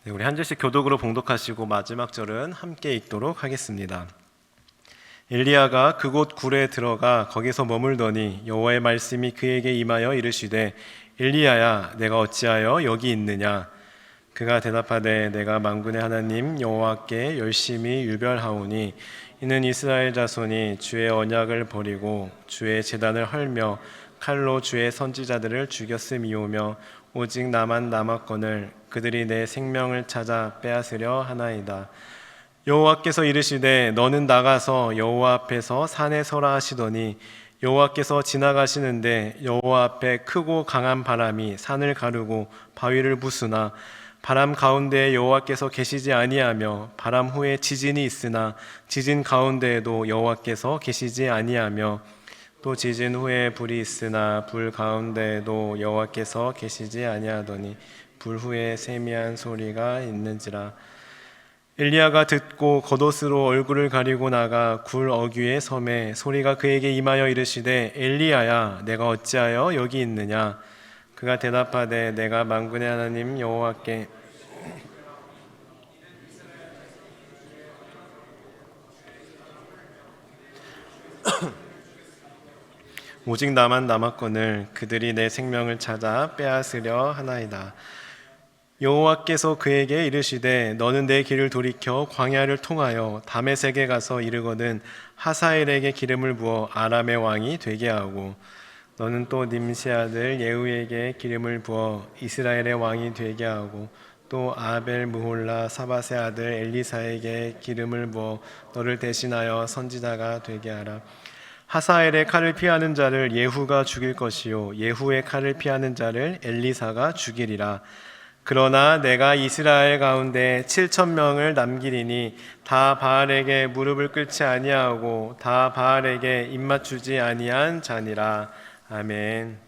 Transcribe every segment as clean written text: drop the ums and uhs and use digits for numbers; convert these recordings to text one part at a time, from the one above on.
네, 우리 한 절씩 교독으로 봉독하시고 마지막 절은 함께 읽도록 하겠습니다. 엘리야가 그곳 굴에 들어가 거기서 머물더니 여호와의 말씀이 그에게 임하여 이르시되 엘리야야 내가 어찌하여 여기 있느냐. 그가 대답하되 내가 만군의 하나님 여호와께 열심히 유별하오니 이는 이스라엘 자손이 주의 언약을 버리고 주의 제단을 헐며 칼로 주의 선지자들을 죽였음이오며 오직 나만 남았거늘 그들이 내 생명을 찾아 빼앗으려 하나이다. 여호와께서 이르시되 너는 나가서 여호와 앞에서 산에 서라 하시더니 여호와께서 지나가시는데 여호와 앞에 크고 강한 바람이 산을 가르고 바위를 부수나 바람 가운데에 여호와께서 계시지 아니하며 바람 후에 지진이 있으나 지진 가운데에도 여호와께서 계시지 아니하며 또 지진 후에 불이 있으나 불 가운데에도 여호와께서 계시지 아니하더니 불 후에 세미한 소리가 있는지라. 엘리야가 듣고 겉옷으로 얼굴을 가리고 나가 굴 어귀에 섬에 소리가 그에게 임하여 이르시되 엘리야야 내가 어찌하여 여기 있느냐. 그가 대답하되 내가 만군의 하나님 여호와께 오직 나만 남았거늘 그들이 내 생명을 찾아 빼앗으려 하나이다. 여호와께서 그에게 이르시되 너는 내 길을 돌이켜 광야를 통하여 다메섹에 가서 이르거든 하사엘에게 기름을 부어 아람의 왕이 되게 하고 너는 또 님시 아들 예후에게 기름을 부어 이스라엘의 왕이 되게 하고 또 아벨 무홀라 사밧의 아들 엘리사에게 기름을 부어 너를 대신하여 선지자가 되게 하라. 하사엘의 칼을 피하는 자를 예후가 죽일 것이요 예후의 칼을 피하는 자를 엘리사가 죽이리라. 그러나 내가 이스라엘 가운데 7,000명을 남기리니 다 바알에게 무릎을 꿇지 아니하고 다 바알에게 입맞추지 아니한 자니라. 아멘.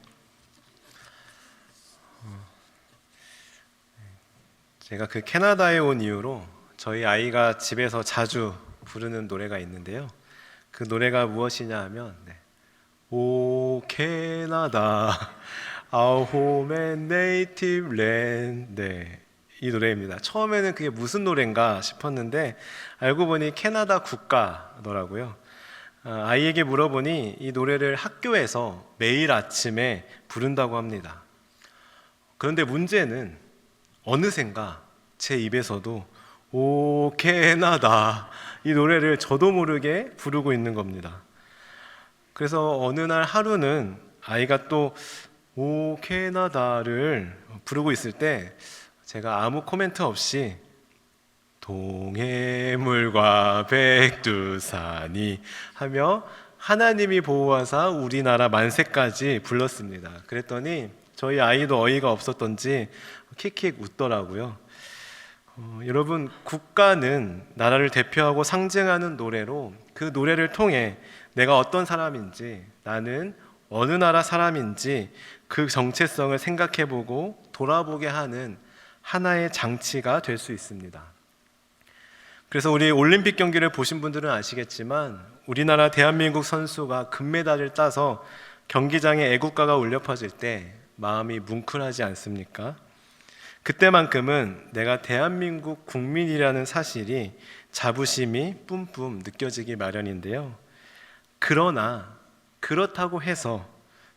제가 그 캐나다에 온 이후로 저희 아이가 집에서 자주 부르는 노래가 있는데요. 그 노래가 무엇이냐 하면 오 캐나다 Our home and native land. 이 노래입니다. 처음에는 그게 무슨 노래인가 싶었는데 알고 보니 캐나다 국가더라고요. 아이에게 물어보니 이 노래를 학교에서 매일 아침에 부른다고 합니다. 그런데 문제는 어느샌가 제 입에서도 오 캐나다 이 노래를 저도 모르게 부르고 있는 겁니다. 그래서 어느 날 하루는 아이가 또 오 캐나다를 부르고 있을 때 제가 아무 코멘트 없이 동해물과 백두산이 하며 하나님이 보호하사 우리나라 만세까지 불렀습니다. 그랬더니 저희 아이도 어이가 없었던지 킥킥 웃더라고요. 여러분, 국가는 나라를 대표하고 상징하는 노래로 그 노래를 통해 내가 어떤 사람인지, 나는 어느 나라 사람인지 그 정체성을 생각해보고 돌아보게 하는 하나의 장치가 될 수 있습니다. 그래서 우리 올림픽 경기를 보신 분들은 아시겠지만 우리나라 대한민국 선수가 금메달을 따서 경기장에 애국가가 울려 퍼질 때 마음이 뭉클하지 않습니까? 그때만큼은 내가 대한민국 국민이라는 사실이 자부심이 뿜뿜 느껴지기 마련인데요. 그러나 그렇다고 해서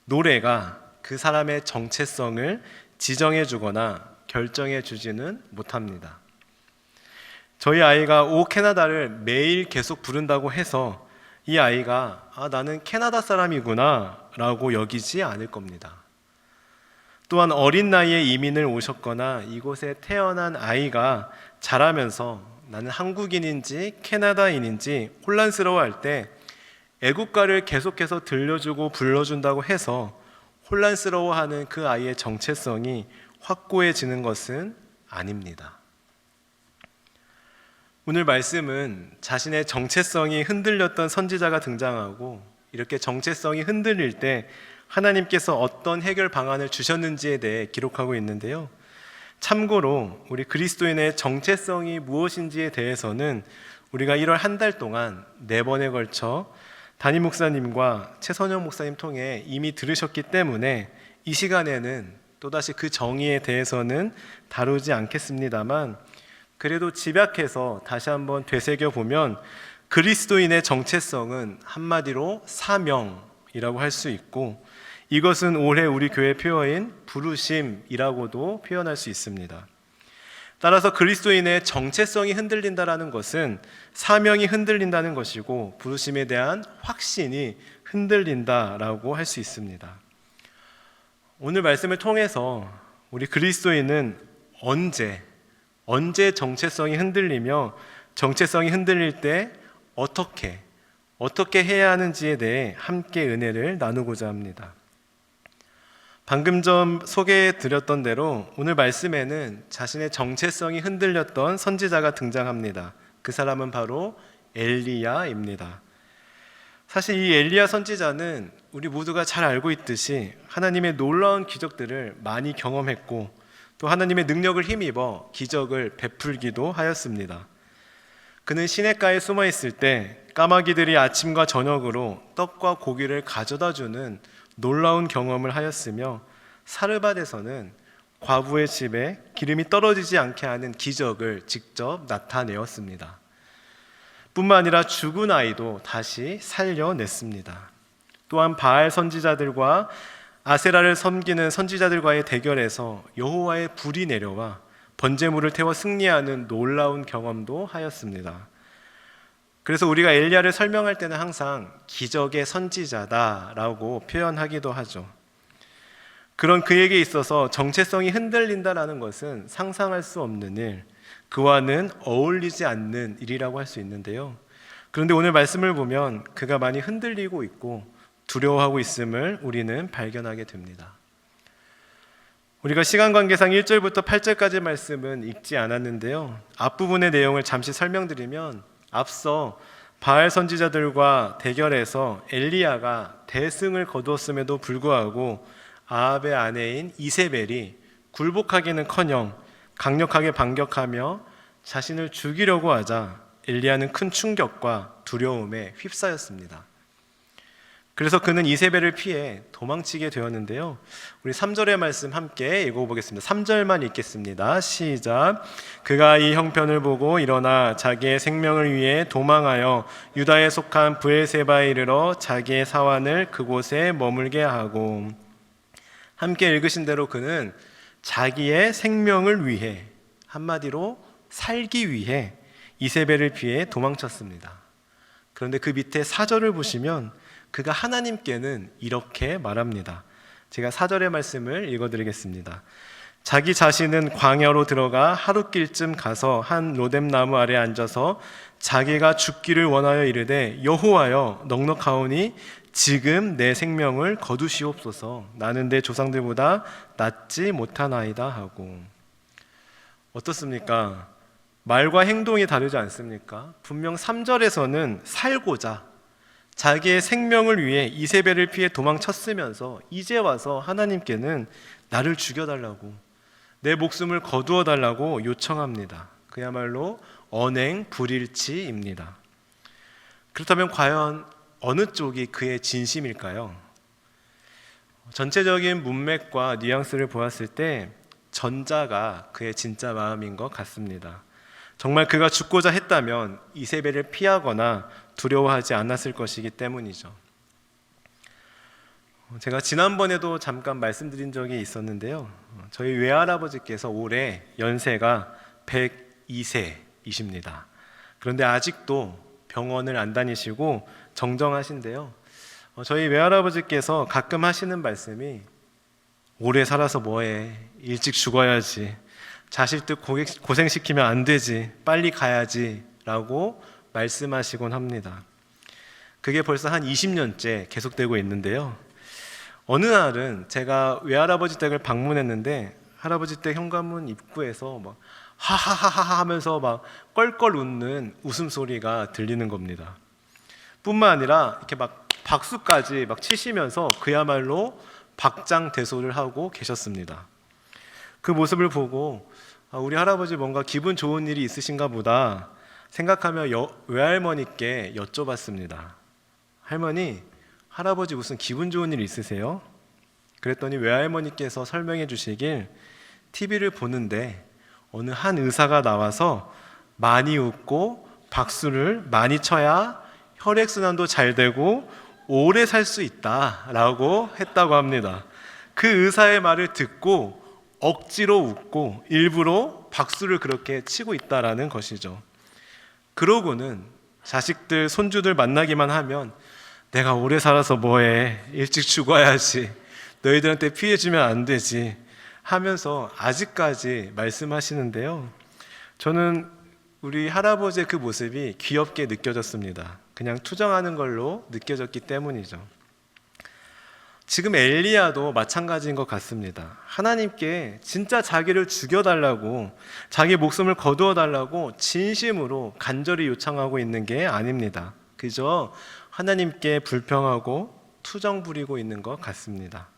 노래가 그 사람의 정체성을 지정해 주거나 결정해 주지는 못합니다. 저희 아이가 오 캐나다를 매일 계속 부른다고 해서 이 아이가 나는 캐나다 사람이구나 라고 여기지 않을 겁니다. 또한 어린 나이에 이민을 오셨거나 이곳에 태어난 아이가 자라면서 나는 한국인인지 캐나다인인지 혼란스러워할 때 애국가를 계속해서 들려주고 불러준다고 해서 혼란스러워하는 그 아이의 정체성이 확고해지는 것은 아닙니다. 오늘 말씀은 자신의 정체성이 흔들렸던 선지자가 등장하고 이렇게 정체성이 흔들릴 때 하나님께서 어떤 해결 방안을 주셨는지에 대해 기록하고 있는데요. 참고로 우리 그리스도인의 정체성이 무엇인지에 대해서는 우리가 1월 한 달 동안 4번에 걸쳐 담임 목사님과 최선영 목사님 통해 이미 들으셨기 때문에 이 시간에는 또다시 그 정의에 대해서는 다루지 않겠습니다만, 그래도 집약해서 다시 한번 되새겨 보면 그리스도인의 정체성은 한마디로 사명이라고 할 수 있고, 이것은 올해 우리 교회 표어인 부르심이라고도 표현할 수 있습니다. 따라서 그리스도인의 정체성이 흔들린다라는 것은 사명이 흔들린다는 것이고, 부르심에 대한 확신이 흔들린다라고 할 수 있습니다. 오늘 말씀을 통해서 우리 그리스도인은 언제 정체성이 흔들리며, 정체성이 흔들릴 때 어떻게 해야 하는지에 대해 함께 은혜를 나누고자 합니다. 방금 전 소개해 드렸던 대로 오늘 말씀에는 자신의 정체성이 흔들렸던 선지자가 등장합니다. 그 사람은 바로 엘리야입니다. 사실 이 엘리야 선지자는 우리 모두가 잘 알고 있듯이 하나님의 놀라운 기적들을 많이 경험했고, 또 하나님의 능력을 힘입어 기적을 베풀기도 하였습니다. 그는 시냇가에 숨어 있을 때 까마귀들이 아침과 저녁으로 떡과 고기를 가져다 주는 놀라운 경험을 하였으며, 사르밧에서는 과부의 집에 기름이 떨어지지 않게 하는 기적을 직접 나타내었습니다. 뿐만 아니라 죽은 아이도 다시 살려냈습니다. 또한 바알 선지자들과 아세라를 섬기는 선지자들과의 대결에서 여호와의 불이 내려와 번제물을 태워 승리하는 놀라운 경험도 하였습니다. 그래서 우리가 엘리야를 설명할 때는 항상 기적의 선지자다라고 표현하기도 하죠. 그런 그에게 있어서 정체성이 흔들린다라는 것은 상상할 수 없는 일, 그와는 어울리지 않는 일이라고 할 수 있는데요. 그런데 오늘 말씀을 보면 그가 많이 흔들리고 있고 두려워하고 있음을 우리는 발견하게 됩니다. 우리가 시간 관계상 1절부터 8절까지 말씀은 읽지 않았는데요. 앞부분의 내용을 잠시 설명드리면, 앞서 바알 선지자들과 대결에서 엘리야가 대승을 거두었음에도 불구하고 아합의 아내인 이세벨이 굴복하기는커녕 강력하게 반격하며 자신을 죽이려고 하자 엘리야는 큰 충격과 두려움에 휩싸였습니다. 그래서 그는 이세벨을 피해 도망치게 되었는데요. 우리 3절의 말씀 함께 읽어보겠습니다. 3절만 읽겠습니다. 시작. 그가 이 형편을 보고 일어나 자기의 생명을 위해 도망하여 유다에 속한 브엘세바에 이르러 자기의 사환을 그곳에 머물게 하고, 함께 읽으신 대로 그는 자기의 생명을 위해, 한마디로 살기 위해 이세벨을 피해 도망쳤습니다. 그런데 그 밑에 4절을 보시면 그가 하나님께는 이렇게 말합니다. 제가 4절의 말씀을 읽어드리겠습니다. 자기 자신은 광야로 들어가 하룻길쯤 가서 한 로뎀나무 아래 앉아서 자기가 죽기를 원하여 이르되, 여호와여 넉넉하오니 지금 내 생명을 거두시옵소서. 나는 내 조상들보다 낫지 못하나이다 하고. 어떻습니까? 말과 행동이 다르지 않습니까? 분명 3절에서는 살고자 자기의 생명을 위해 이세벨을 피해 도망쳤으면서 이제 와서 하나님께는 나를 죽여달라고, 내 목숨을 거두어 달라고 요청합니다. 그야말로 언행 불일치입니다. 그렇다면 과연 어느 쪽이 그의 진심일까요? 전체적인 문맥과 뉘앙스를 보았을 때 전자가 그의 진짜 마음인 것 같습니다. 정말 그가 죽고자 했다면 이세벨을 피하거나 두려워하지 않았을 것이기 때문이죠. 제가 지난번에도 잠깐 말씀드린 적이 있었는데요. 저희 외할아버지께서 올해 연세가 102세이십니다. 그런데 아직도 병원을 안 다니시고 정정하신데요. 저희 외할아버지께서 가끔 하시는 말씀이, 오래 살아서 뭐해, 일찍 죽어야지, 자식들 고생시키면 안 되지, 빨리 가야지 라고 말씀하시곤 합니다. 그게 벌써 한 20년째 계속되고 있는데요. 어느 날은 제가 외할아버지 댁을 방문했는데 할아버지 댁 현관문 입구에서 막 하하하하 하면서 막 껄껄 웃는 웃음소리가 들리는 겁니다. 뿐만 아니라 이렇게 막 박수까지 막 치시면서 그야말로 박장대소를 하고 계셨습니다. 그 모습을 보고 우리 할아버지 뭔가 기분 좋은 일이 있으신가 보다 생각하며 외할머니께 여쭤봤습니다. 할머니, 할아버지 무슨 기분 좋은 일 있으세요? 그랬더니 외할머니께서 설명해 주시길 TV를 보는데 어느 한 의사가 나와서 많이 웃고 박수를 많이 쳐야 혈액순환도 잘 되고 오래 살 수 있다라고 했다고 합니다. 그 의사의 말을 듣고 억지로 웃고 일부러 박수를 그렇게 치고 있다라는 것이죠. 그러고는 자식들, 손주들 만나기만 하면 내가 오래 살아서 뭐해, 일찍 죽어야지, 너희들한테 피해 주면 안 되지 하면서 아직까지 말씀하시는데요, 저는 우리 할아버지의 그 모습이 귀엽게 느껴졌습니다. 그냥 투정하는 걸로 느껴졌기 때문이죠. 지금 엘리야도 마찬가지인 것 같습니다. 하나님께 진짜 자기를 죽여달라고, 자기 목숨을 거두어달라고 진심으로 간절히 요청하고 있는 게 아닙니다. 그저 하나님께 불평하고 투정 부리고 있는 것 같습니다.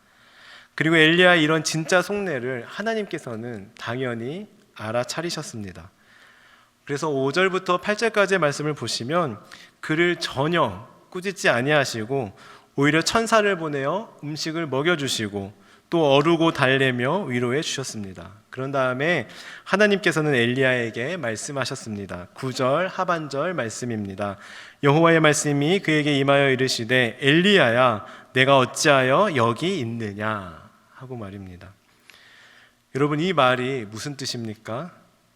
그리고 엘리야의 이런 진짜 속내를 하나님께서는 당연히 알아차리셨습니다. 그래서 5절부터 8절까지의 말씀을 보시면 그를 전혀 꾸짖지 아니하시고 오히려 천사를 보내어 음식을 먹여주시고 또 어르고 달래며 위로해 주셨습니다. 그런 다음에 하나님께서는 엘리야에게 말씀하셨습니다. 9절 하반절 말씀입니다. 여호와의 말씀이 그에게 임하여 이르시되 엘리야야 내가 어찌하여 여기 있느냐 하고 말입니다. 여러분, 이 말이 무슨 뜻입니까?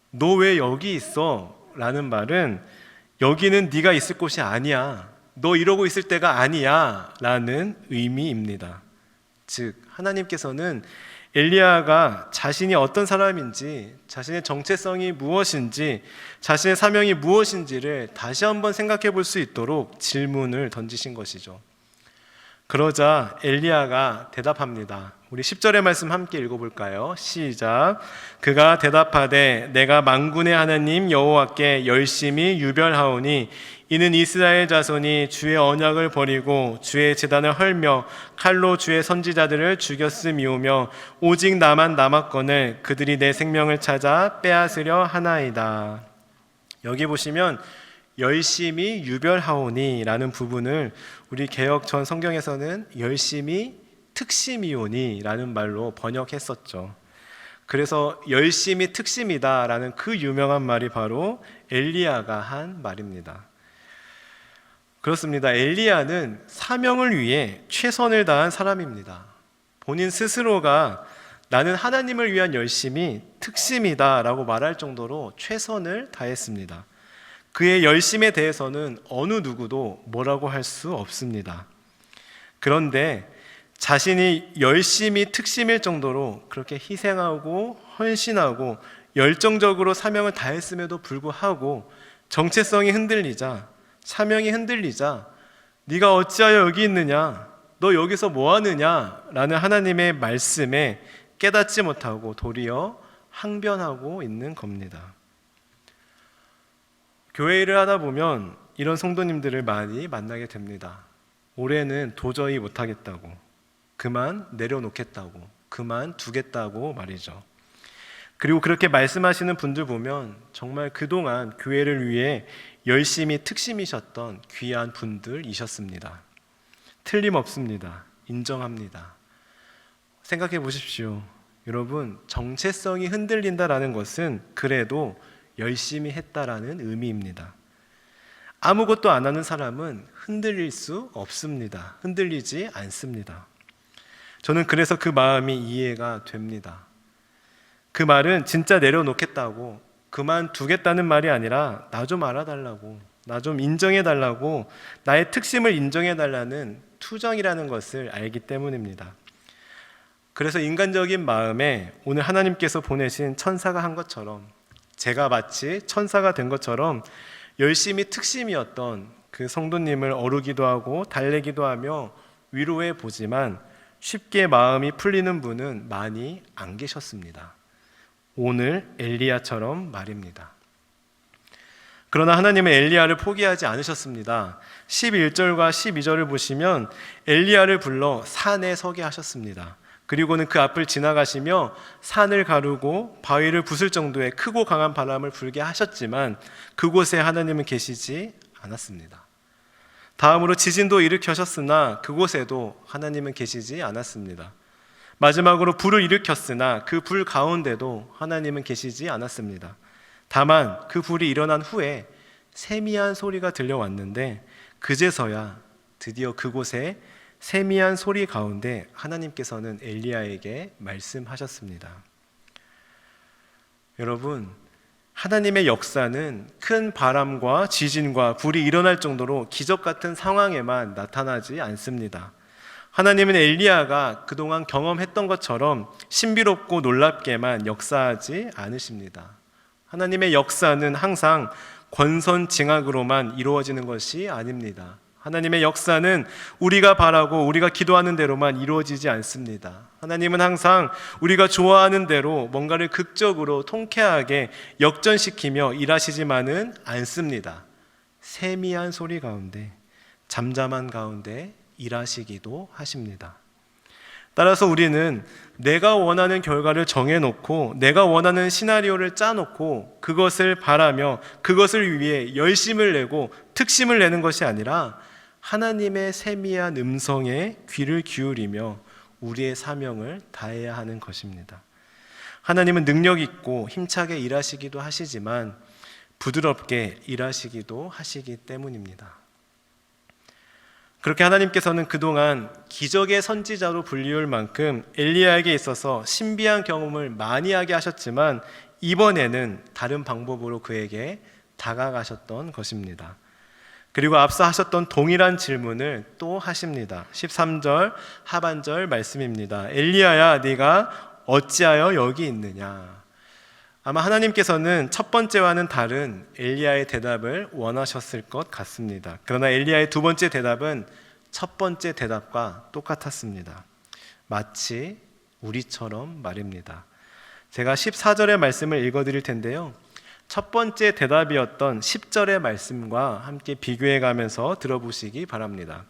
너 왜 여기 있어? 라는 말은 여기는 네가 있을 곳이 아니야, 너 이러고 있을 때가 아니야 라는 의미입니다. 즉 하나님께서는 엘리야가 자신이 어떤 사람인지, 자신의 정체성이 무엇인지, 자신의 사명이 무엇인지를 다시 한번 생각해 볼 수 있도록 질문을 던지신 것이죠. 그러자 엘리야가 대답합니다. 우리 10절의 말씀 함께 읽어볼까요? 시작. 그가 대답하되 내가 만군의 하나님 여호와께 열심히 유별하오니 이는 이스라엘 자손이 주의 언약을 버리고 주의 제단을 헐며 칼로 주의 선지자들을 죽였음이오며 오직 나만 남았거늘 그들이 내 생명을 찾아 빼앗으려 하나이다. 여기 보시면 열심히 유별하오니 라는 부분을 우리 개역전 성경에서는 열심히 특심이오니 라는 말로 번역했었죠. 그래서 열심히 특심이다 라는 그 유명한 말이 바로 엘리야가 한 말입니다. 그렇습니다. 엘리야는 사명을 위해 최선을 다한 사람입니다. 본인 스스로가 나는 하나님을 위한 열심이 특심이다 라고 말할 정도로 최선을 다했습니다. 그의 열심에 대해서는 어느 누구도 뭐라고 할 수 없습니다. 그런데 자신이 열심히 특심일 정도로 그렇게 희생하고 헌신하고 열정적으로 사명을 다했음에도 불구하고 정체성이 흔들리자, 사명이 흔들리자 네가 어찌하여 여기 있느냐, 너 여기서 뭐 하느냐 라는 하나님의 말씀에 깨닫지 못하고 도리어 항변하고 있는 겁니다. 교회 일을 하다 보면 이런 성도님들을 많이 만나게 됩니다. 올해는 도저히 못하겠다고, 그만 내려놓겠다고, 그만 두겠다고 말이죠. 그리고 그렇게 말씀하시는 분들 보면 정말 그동안 교회를 위해 열심히 특심이셨던 귀한 분들이셨습니다. 틀림없습니다. 인정합니다. 생각해 보십시오. 여러분, 정체성이 흔들린다라는 것은 그래도 열심히 했다라는 의미입니다. 아무것도 안 하는 사람은 흔들릴 수 없습니다. 흔들리지 않습니다. 저는 그래서 그 마음이 이해가 됩니다. 그 말은 진짜 내려놓겠다고, 그만두겠다는 말이 아니라 나 좀 알아달라고, 나 좀 인정해달라고, 나의 특심을 인정해달라는 투정이라는 것을 알기 때문입니다. 그래서 인간적인 마음에 오늘 하나님께서 보내신 천사가 한 것처럼, 제가 마치 천사가 된 것처럼 열심히 특심이었던 그 성도님을 어루기도 하고 달래기도 하며 위로해 보지만 쉽게 마음이 풀리는 분은 많이 안 계셨습니다. 오늘 엘리야처럼 말입니다. 그러나 하나님은 엘리야를 포기하지 않으셨습니다. 11절과 12절을 보시면 엘리야를 불러 산에 서게 하셨습니다. 그리고는 그 앞을 지나가시며 산을 가르고 바위를 부술 정도의 크고 강한 바람을 불게 하셨지만 그곳에 하나님은 계시지 않았습니다. 다음으로 지진도 일으켜셨으나 그곳에도 하나님은 계시지 않았습니다. 마지막으로 불을 일으켰으나 그 불 가운데도 하나님은 계시지 않았습니다. 다만 그 불이 일어난 후에 세미한 소리가 들려왔는데 그제서야 드디어 그곳에 세미한 소리 가운데 하나님께서는 엘리야에게 말씀하셨습니다. 여러분, 하나님의 역사는 큰 바람과 지진과 불이 일어날 정도로 기적 같은 상황에만 나타나지 않습니다. 하나님은 엘리야가 그동안 경험했던 것처럼 신비롭고 놀랍게만 역사하지 않으십니다. 하나님의 역사는 항상 권선징악으로만 이루어지는 것이 아닙니다. 하나님의 역사는 우리가 바라고 우리가 기도하는 대로만 이루어지지 않습니다. 하나님은 항상 우리가 좋아하는 대로 뭔가를 극적으로 통쾌하게 역전시키며 일하시지만은 않습니다. 세미한 소리 가운데, 잠잠한 가운데 일하시기도 하십니다. 따라서 우리는 내가 원하는 결과를 정해놓고 내가 원하는 시나리오를 짜놓고 그것을 바라며 그것을 위해 열심을 내고 특심을 내는 것이 아니라 하나님의 세미한 음성에 귀를 기울이며 우리의 사명을 다해야 하는 것입니다. 하나님은 능력 있고 힘차게 일하시기도 하시지만 부드럽게 일하시기도 하시기 때문입니다. 그렇게 하나님께서는 그동안 기적의 선지자로 불리울 만큼 엘리야에게 있어서 신비한 경험을 많이 하게 하셨지만 이번에는 다른 방법으로 그에게 다가가셨던 것입니다. 그리고 앞서 하셨던 동일한 질문을 또 하십니다. 13절 하반절 말씀입니다. 엘리야야, 네가 어찌하여 여기 있느냐? 아마 하나님께서는 첫 번째와는 다른 엘리야의 대답을 원하셨을 것 같습니다. 그러나 엘리야의 두 번째 대답은 첫 번째 대답과 똑같았습니다. 마치 우리처럼 말입니다. 제가 14절의 말씀을 읽어드릴 텐데요, 첫 번째 대답이었던 10절의 말씀과 함께 비교해 가면서 들어보시기 바랍니다.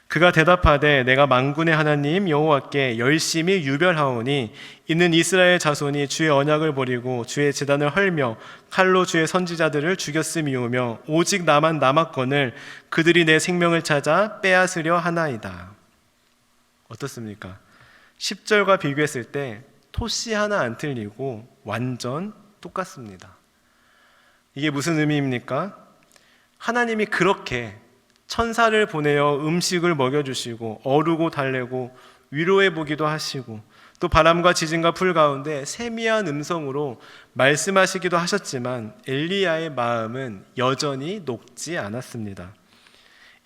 그가 대답하되 내가 만군의 하나님 여호와께 열심히 유별하오니 이는 이스라엘 자손이 주의 언약을 버리고 주의 제단을 헐며 칼로 주의 선지자들을 죽였음이오며 오직 나만 남았거늘 그들이 내 생명을 찾아 빼앗으려 하나이다. 어떻습니까? 10절과 비교했을 때 토씨 하나 안 틀리고 완전 똑같습니다. 이게 무슨 의미입니까? 하나님이 그렇게 천사를 보내어 음식을 먹여주시고 어루고 달래고 위로해 보기도 하시고 또 바람과 지진과 불 가운데 세미한 음성으로 말씀하시기도 하셨지만 엘리야의 마음은 여전히 녹지 않았습니다.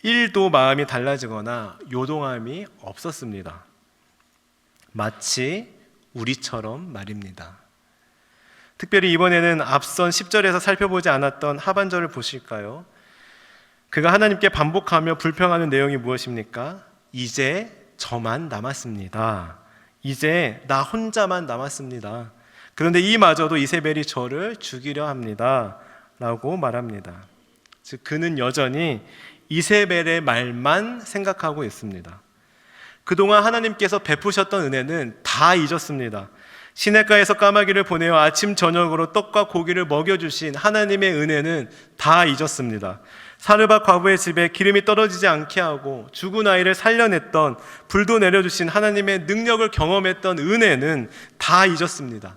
1도 마음이 달라지거나 요동함이 없었습니다. 마치 우리처럼 말입니다. 특별히 이번에는 앞선 10절에서 살펴보지 않았던 하반절을 보실까요? 그가 하나님께 반복하며 불평하는 내용이 무엇입니까? 이제 저만 남았습니다. 이제 나 혼자만 남았습니다. 그런데 이마저도 이세벨이 저를 죽이려 합니다 라고 말합니다. 즉 그는 여전히 이세벨의 말만 생각하고 있습니다. 그동안 하나님께서 베푸셨던 은혜는 다 잊었습니다. 시냇가에서 까마귀를 보내어 아침 저녁으로 떡과 고기를 먹여주신 하나님의 은혜는 다 잊었습니다. 사르밧 과부의 집에 기름이 떨어지지 않게 하고 죽은 아이를 살려냈던, 불도 내려주신 하나님의 능력을 경험했던 은혜는 다 잊었습니다.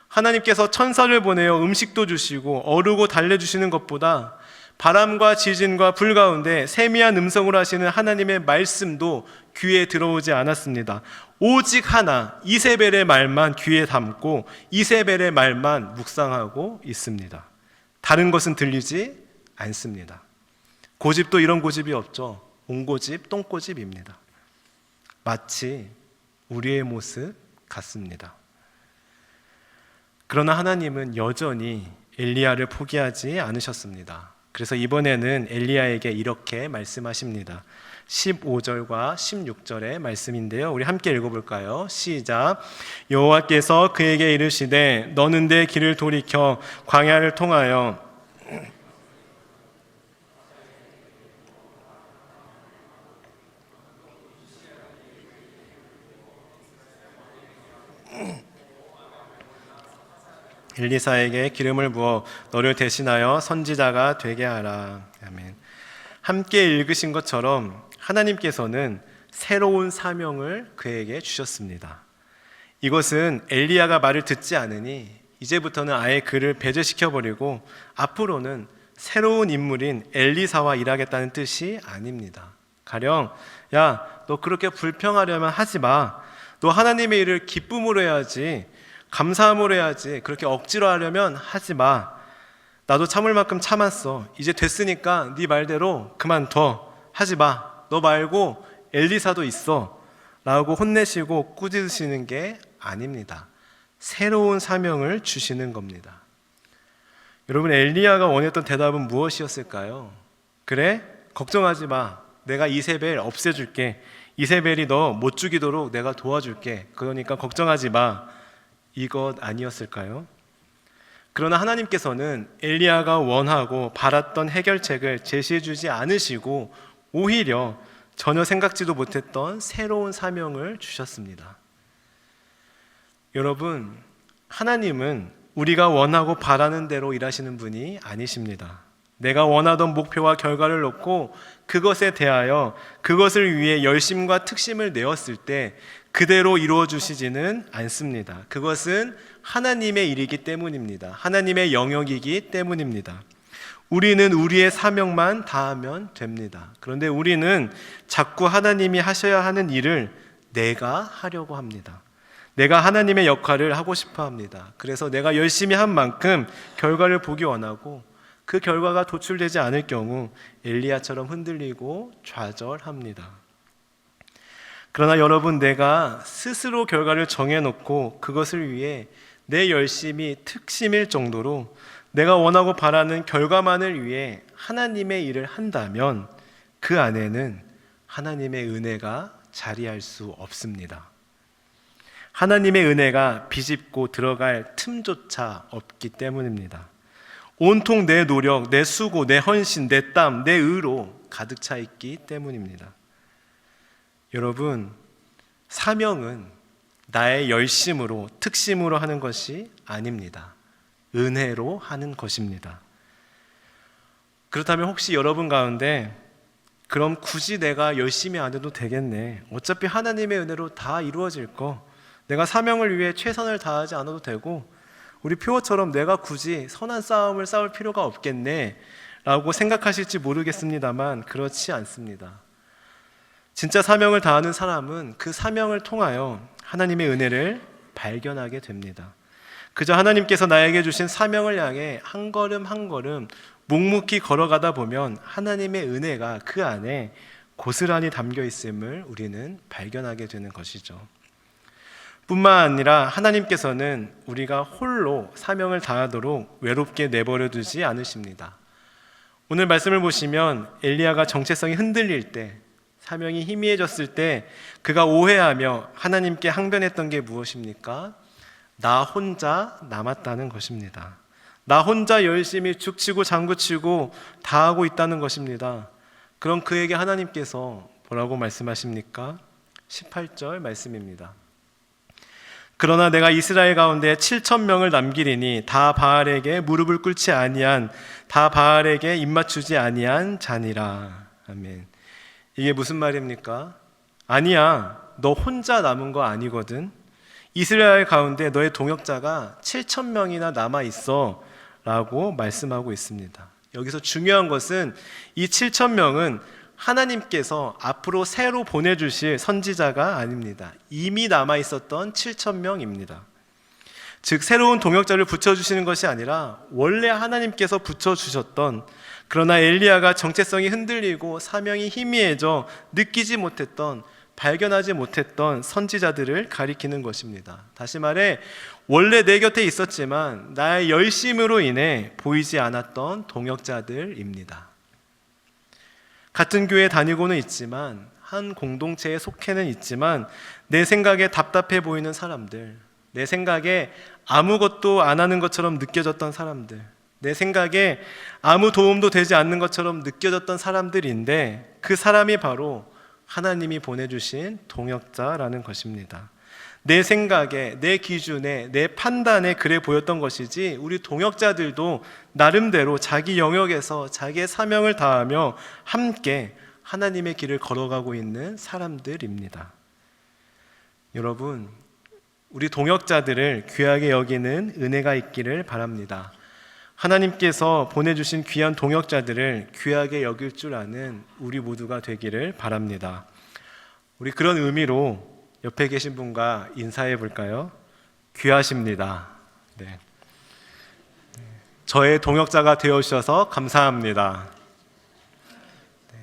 하나님께서 천사를 보내어 음식도 주시고 어르고 달래주시는 것보다 바람과 지진과 불 가운데 세미한 음성으로 하시는 하나님의 말씀도 귀에 들어오지 않았습니다. 오직 하나, 이세벨의 말만 귀에 담고 이세벨의 말만 묵상하고 있습니다. 다른 것은 들리지 않습니다. 고집도 이런 고집이 없죠. 옹고집, 똥고집입니다. 마치 우리의 모습 같습니다. 그러나 하나님은 여전히 엘리야를 포기하지 않으셨습니다. 그래서 이번에는 엘리야에게 이렇게 말씀하십니다. 15절과 16절의 말씀인데요, 우리 함께 읽어볼까요? 시작. 여호와께서 그에게 이르시되 너는 내 길을 돌이켜 광야를 통하여 엘리사에게 기름을 부어 너를 대신하여 선지자가 되게 하라. 아멘. 함께 읽으신 것처럼 하나님께서는 새로운 사명을 그에게 주셨습니다. 이것은 엘리야가 말을 듣지 않으니 이제부터는 아예 그를 배제시켜버리고 앞으로는 새로운 인물인 엘리사와 일하겠다는 뜻이 아닙니다. 가령 야, 너 그렇게 불평하려면 하지 마. 너 하나님의 일을 기쁨으로 해야지, 감사함으로 해야지. 그렇게 억지로 하려면 하지 마. 나도 참을 만큼 참았어. 이제 됐으니까 네 말대로 그만둬. 하지 마. 너 말고 엘리사도 있어. 라고 혼내시고 꾸짖으시는 게 아닙니다. 새로운 사명을 주시는 겁니다. 여러분, 엘리야가 원했던 대답은 무엇이었을까요? 그래? 걱정하지 마. 내가 이세벨 없애줄게. 이세벨이 너 못 죽이도록 내가 도와줄게. 그러니까 걱정하지 마. 이것 아니었을까요? 그러나 하나님께서는 엘리야가 원하고 바랐던 해결책을 제시해주지 않으시고 오히려 전혀 생각지도 못했던 새로운 사명을 주셨습니다. 여러분, 하나님은 우리가 원하고 바라는 대로 일하시는 분이 아니십니다. 내가 원하던 목표와 결과를 놓고 그것에 대하여 그것을 위해 열심과 특심을 내었을 때 그대로 이루어 주시지는 않습니다. 그것은 하나님의 일이기 때문입니다. 하나님의 영역이기 때문입니다. 우리는 우리의 사명만 다하면 됩니다. 그런데 우리는 자꾸 하나님이 하셔야 하는 일을 내가 하려고 합니다. 내가 하나님의 역할을 하고 싶어 합니다. 그래서 내가 열심히 한 만큼 결과를 보기 원하고 그 결과가 도출되지 않을 경우 엘리야처럼 흔들리고 좌절합니다. 그러나 여러분, 내가 스스로 결과를 정해놓고 그것을 위해 내 열심이 특심일 정도로 내가 원하고 바라는 결과만을 위해 하나님의 일을 한다면 그 안에는 하나님의 은혜가 자리할 수 없습니다. 하나님의 은혜가 비집고 들어갈 틈조차 없기 때문입니다. 온통 내 노력, 내 수고, 내 헌신, 내 땀, 내 의로 가득 차 있기 때문입니다. 여러분, 사명은 나의 열심으로, 특심으로 하는 것이 아닙니다. 은혜로 하는 것입니다. 그렇다면 혹시 여러분 가운데 그럼 굳이 내가 열심히 안 해도 되겠네. 어차피 하나님의 은혜로 다 이루어질 거. 내가 사명을 위해 최선을 다하지 않아도 되고 우리 표어처럼 내가 굳이 선한 싸움을 싸울 필요가 없겠네 라고 생각하실지 모르겠습니다만 그렇지 않습니다. 진짜 사명을 다하는 사람은 그 사명을 통하여 하나님의 은혜를 발견하게 됩니다. 그저 하나님께서 나에게 주신 사명을 향해 한 걸음 한 걸음 묵묵히 걸어가다 보면 하나님의 은혜가 그 안에 고스란히 담겨 있음을 우리는 발견하게 되는 것이죠. 뿐만 아니라 하나님께서는 우리가 홀로 사명을 다하도록 외롭게 내버려 두지 않으십니다. 오늘 말씀을 보시면 엘리야가 정체성이 흔들릴 때, 사명이 희미해졌을 때 그가 오해하며 하나님께 항변했던 게 무엇입니까? 나 혼자 남았다는 것입니다. 나 혼자 열심히 죽치고 장구치고 다 하고 있다는 것입니다. 그럼 그에게 하나님께서 뭐라고 말씀하십니까? 18절 말씀입니다. 그러나 내가 이스라엘 가운데 7,000명을 남기리니 다 바알에게 무릎을 꿇지 아니한, 다 바알에게 입맞추지 아니한 자니라. 아멘. 이게 무슨 말입니까? 아니야, 너 혼자 남은 거 아니거든. 이스라엘 가운데 너의 동역자가 7,000명이나 남아있어 라고 말씀하고 있습니다. 여기서 중요한 것은 이 7,000명은 하나님께서 앞으로 새로 보내주실 선지자가 아닙니다. 이미 남아있었던 7,000명입니다. 즉 새로운 동역자를 붙여주시는 것이 아니라 원래 하나님께서 붙여주셨던, 그러나 엘리야가 정체성이 흔들리고 사명이 희미해져 느끼지 못했던, 발견하지 못했던 선지자들을 가리키는 것입니다. 다시 말해 원래 내 곁에 있었지만 나의 열심으로 인해 보이지 않았던 동역자들입니다. 같은 교회에 다니고는 있지만, 한 공동체에 속해는 있지만 내 생각에 답답해 보이는 사람들, 내 생각에 아무것도 안 하는 것처럼 느껴졌던 사람들, 내 생각에 아무 도움도 되지 않는 것처럼 느껴졌던 사람들인데 그 사람이 바로 하나님이 보내주신 동역자라는 것입니다. 내 생각에, 내 기준에, 내 판단에 그래 보였던 것이지 우리 동역자들도 나름대로 자기 영역에서 자기의 사명을 다하며 함께 하나님의 길을 걸어가고 있는 사람들입니다. 여러분, 우리 동역자들을 귀하게 여기는 은혜가 있기를 바랍니다. 하나님께서 보내주신 귀한 동역자들을 귀하게 여길 줄 아는 우리 모두가 되기를 바랍니다. 우리 그런 의미로 옆에 계신 분과 인사해 볼까요? 귀하십니다. 네. 저의 동역자가 되어주셔서 감사합니다. 네.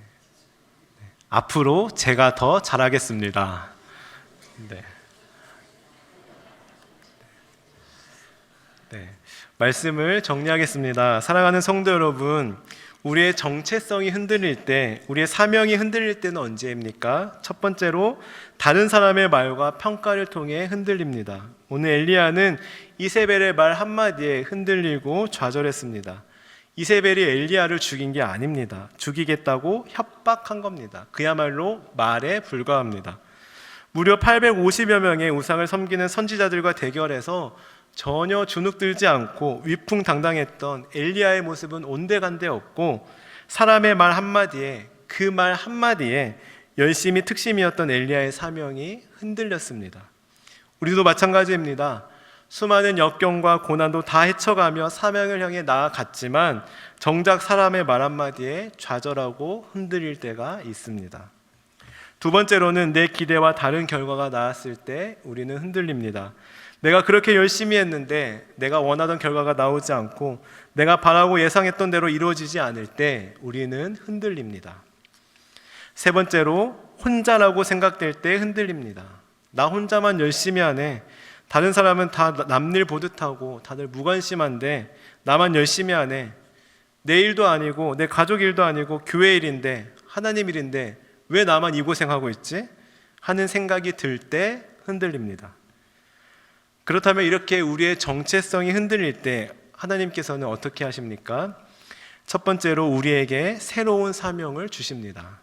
앞으로 제가 더 잘하겠습니다. 네. 네. 말씀을 정리하겠습니다. 사랑하는 성도 여러분, 우리의 정체성이 흔들릴 때, 우리의 사명이 흔들릴 때는 언제입니까? 첫 번째로 다른 사람의 말과 평가를 통해 흔들립니다. 오늘 엘리야는 이세벨의 말 한마디에 흔들리고 좌절했습니다. 이세벨이 엘리야를 죽인 게 아닙니다. 죽이겠다고 협박한 겁니다. 그야말로 말에 불과합니다. 무려 850여 명의 우상을 섬기는 선지자들과 대결해서 전혀 주눅들지 않고 위풍당당했던 엘리야의 모습은 온데간데 없고, 사람의 말 한마디에, 그 말 한마디에 열심히 특심이었던 엘리야의 사명이 흔들렸습니다. 우리도 마찬가지입니다. 수많은 역경과 고난도 다 헤쳐가며 사명을 향해 나아갔지만 정작 사람의 말 한마디에 좌절하고 흔들릴 때가 있습니다. 두 번째로는 내 기대와 다른 결과가 나왔을 때 우리는 흔들립니다. 내가 그렇게 열심히 했는데 내가 원하던 결과가 나오지 않고 내가 바라고 예상했던 대로 이루어지지 않을 때 우리는 흔들립니다. 세 번째로 혼자라고 생각될 때 흔들립니다. 나 혼자만 열심히 하네. 다른 사람은 다 남일 보듯 하고 다들 무관심한데 나만 열심히 하네. 내 일도 아니고 내 가족 일도 아니고 교회 일인데 하나님 일인데 왜 나만 이 고생하고 있지? 하는 생각이 들 때 흔들립니다. 그렇다면 이렇게 우리의 정체성이 흔들릴 때 하나님께서는 어떻게 하십니까? 첫 번째로 우리에게 새로운 사명을 주십니다.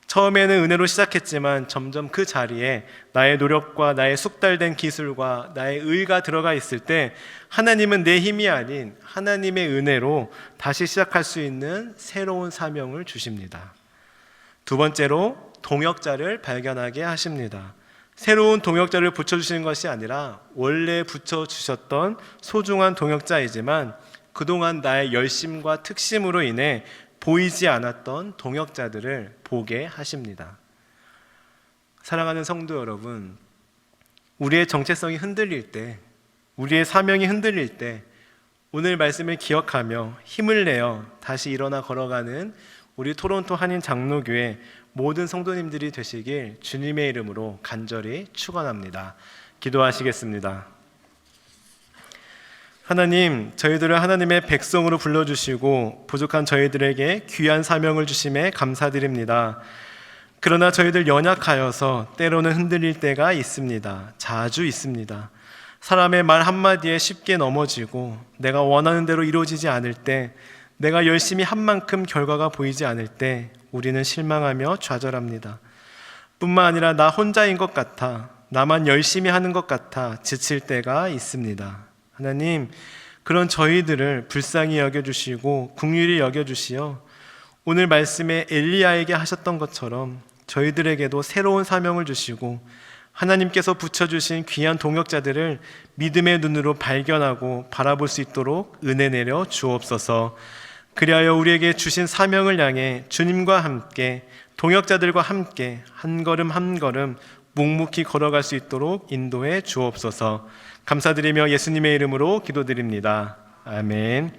처음에는 은혜로 시작했지만 점점 그 자리에 나의 노력과 나의 숙달된 기술과 나의 의가 들어가 있을 때 하나님은 내 힘이 아닌 하나님의 은혜로 다시 시작할 수 있는 새로운 사명을 주십니다. 두 번째로 동역자를 발견하게 하십니다. 새로운 동역자를 붙여주시는 것이 아니라 원래 붙여주셨던 소중한 동역자이지만 그동안 나의 열심과 특심으로 인해 보이지 않았던 동역자들을 보게 하십니다. 사랑하는 성도 여러분, 우리의 정체성이 흔들릴 때, 우리의 사명이 흔들릴 때 오늘 말씀을 기억하며 힘을 내어 다시 일어나 걸어가는 우리 토론토 한인 장로교회 모든 성도님들이 되시길 주님의 이름으로 간절히 축원합니다. 기도하시겠습니다. 하나님, 저희들을 하나님의 백성으로 불러주시고 부족한 저희들에게 귀한 사명을 주심에 감사드립니다. 그러나 저희들 연약하여서 때로는 흔들릴 때가 있습니다. 자주 있습니다. 사람의 말 한마디에 쉽게 넘어지고 내가 원하는 대로 이루어지지 않을 때, 내가 열심히 한 만큼 결과가 보이지 않을 때 우리는 실망하며 좌절합니다. 뿐만 아니라 나 혼자인 것 같아, 나만 열심히 하는 것 같아 지칠 때가 있습니다. 하나님, 그런 저희들을 불쌍히 여겨주시고 긍휼히 여겨주시어 오늘 말씀에 엘리야에게 하셨던 것처럼 저희들에게도 새로운 사명을 주시고 하나님께서 붙여주신 귀한 동역자들을 믿음의 눈으로 발견하고 바라볼 수 있도록 은혜 내려 주옵소서. 그리하여 우리에게 주신 사명을 향해 주님과 함께 동역자들과 함께 한 걸음 한 걸음 묵묵히 걸어갈 수 있도록 인도해 주옵소서. 감사드리며 예수님의 이름으로 기도드립니다. 아멘.